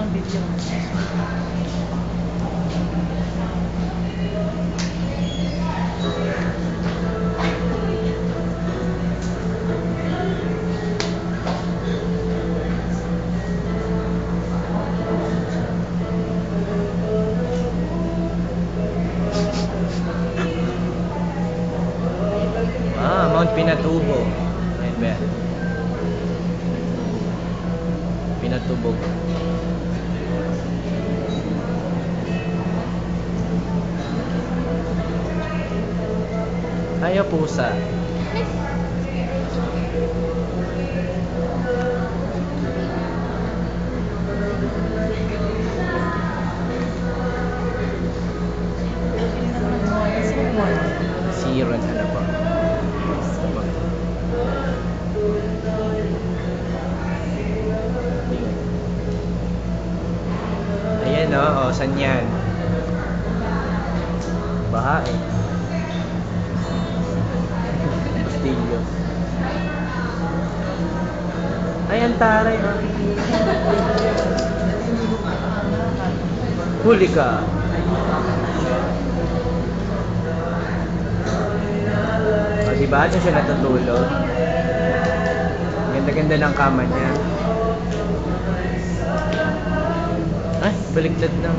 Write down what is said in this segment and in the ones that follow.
ng video. Mount Pinatubo. Ayun ba? Pinatubog. Ayaw pusa. Siron, ano po? Ayan o, saan yan? Baha eh. Bastilyo. Ayan, taray o. Huli ka. O, diba? Diyan siya natutulog. Ganda-ganda ng kama niya. Ay, baliktad lang.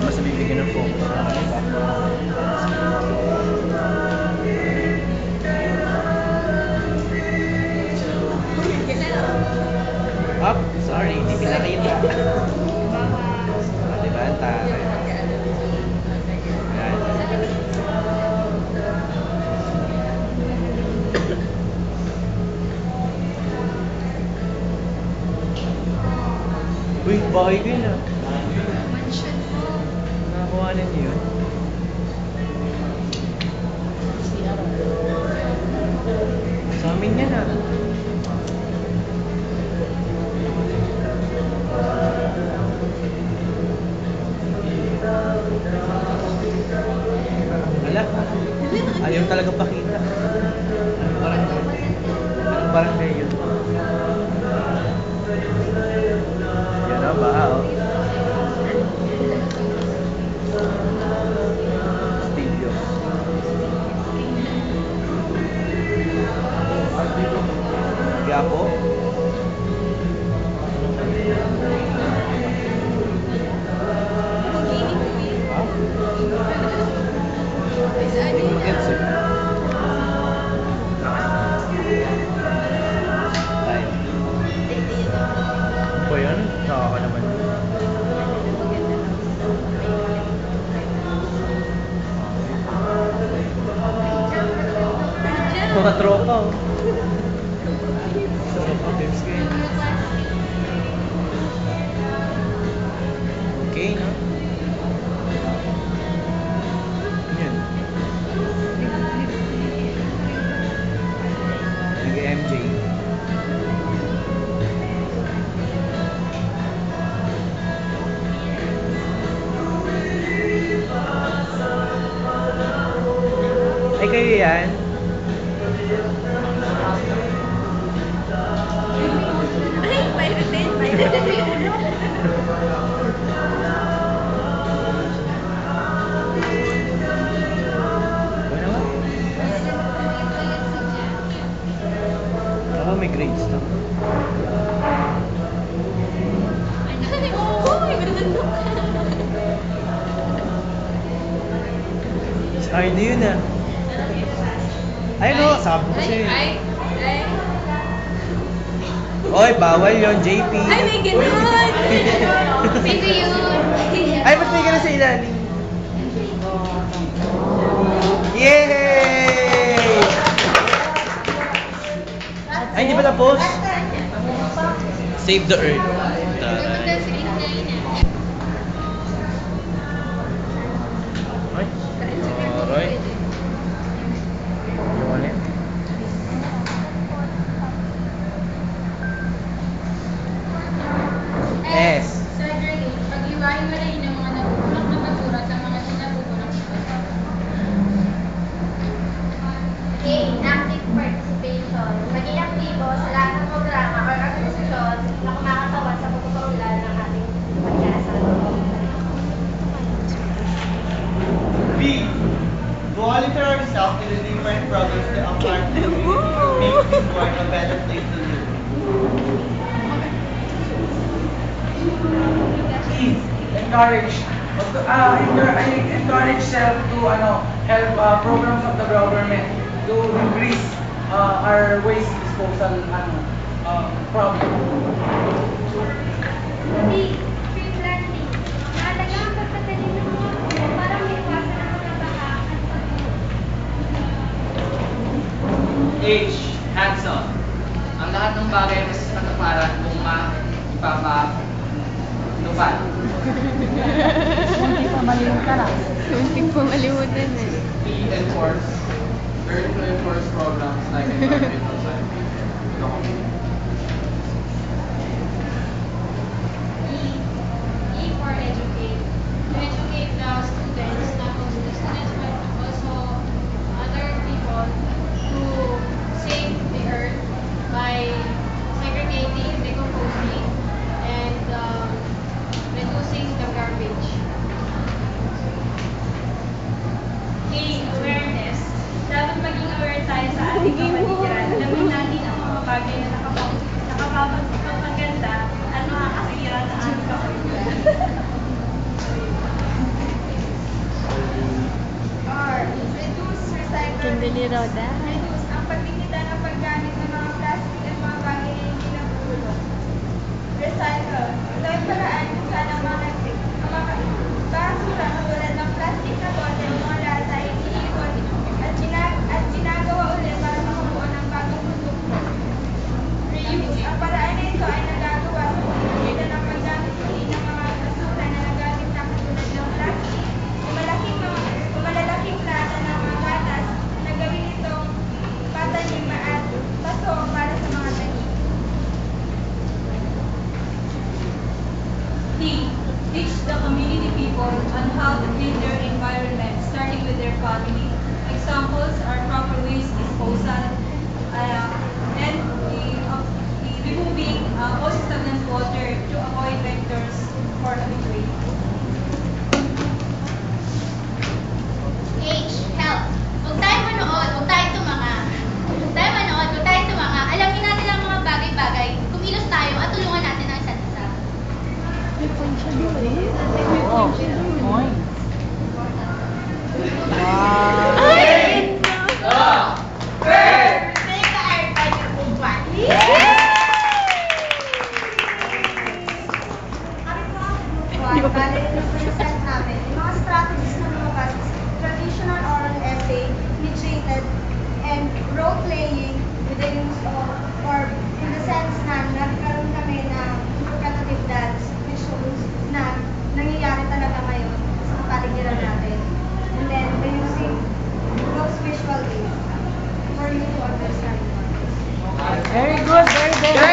Mas bibigyan ng focus. Up, sorry, hindi pinakita. Diba, ang taray. Yan. Uy, bahay ko yun ah. Mansion mo. Nakakuhanan niyo yun. Sa amin yan ah. Wala. Ayaw talaga pakita. Anong barangay yun? Yan o, baha o. Studio. Gapo. Hindi ko mag-gets eh. Tayo. Ano po yun? Nakaka naman. Mga tropa oh. Tropa tips ko yun. Okay, no? Yun. Nag-MJ. Ay, kayo yan? Ay, pirate din. Pirate din. Ano ba? May grades to. Uy, ganda-ganda. Ay, hindi yun ah. Ay, no, sabi ko sa'yo. Ay. Oy, bawal yon JP. Ay, may ganon. Sino yun? Ay, ba't may gano'n sa ilalim? Yay! Ay, hindi ba tapos? Save the Earth. Taray. Ay, taray. Yung ano yan? problems to a part of the community, make this world a better place to live. Encourage encourage self to help programs of the government to increase our waste disposal problem. Tree planting. Mahalaga ang pagtatanim ng mga puno para maiwasan ang mga baha at pagguho. H. Hands-on. Ang lahat ng bagay ay mas katuparan kung ipapatupad. Hindi pa malimutan na. Muntik pa malimutan eh. P. Enforce. Learn to enforce programs like environmental science. E for educate. To educate the students, not only the students but also other people to save the earth by segregating, decomposing, and reducing the garbage. A. Awareness. Dapat maging aware tayo sa ating kapaligiran. Alamin natin ang mga bagay na nakapagpaganda at makakasira sa ating kapaligiran. R. Reduce, recycle, Ganda ni Roda. reduce ang paglimita ng paggamit ng mga plastic at mga bagay na hindi nabubulok. Recycle. Ito ay paraan kung saan ang mga basura katulad ng plastic na bote o mga lata ay iniipon at ginagawa ulit para makabuo ng bagong produkto. Reuse. Ang paraan na ito ay nagagawa sa paglimita ng paggamit muli ng mga basura na nagamit na katulad ng plastic o malalaking lata ng mga gatas na gawin itong patanim at paso para sa mga tanim. T. Teach the community people on how to clean their environment, starting with their family. Examples are proper waste disposal, and removing stagnant water to avoid vectors for heat wave. H. Health. Huwag tayo manood, huwag tayo tumanga. Huwag tayo manood, huwag tayo tumanga. Alamin natin ang mga bagay-bagay. Kumilos tayo at tulungan natin ang isa't isa. Oh, point. Bale, i-present namin yung mga strategies na lumabas, traditional oral essay, initiated, and role-playing with the use of, or in the sense na nagkaroon kami ng interpretative dance which shows na nangyayari talaga ngayon sa kapaligiran natin. And then, by using those visual aids for you to understand more. Very good, very good.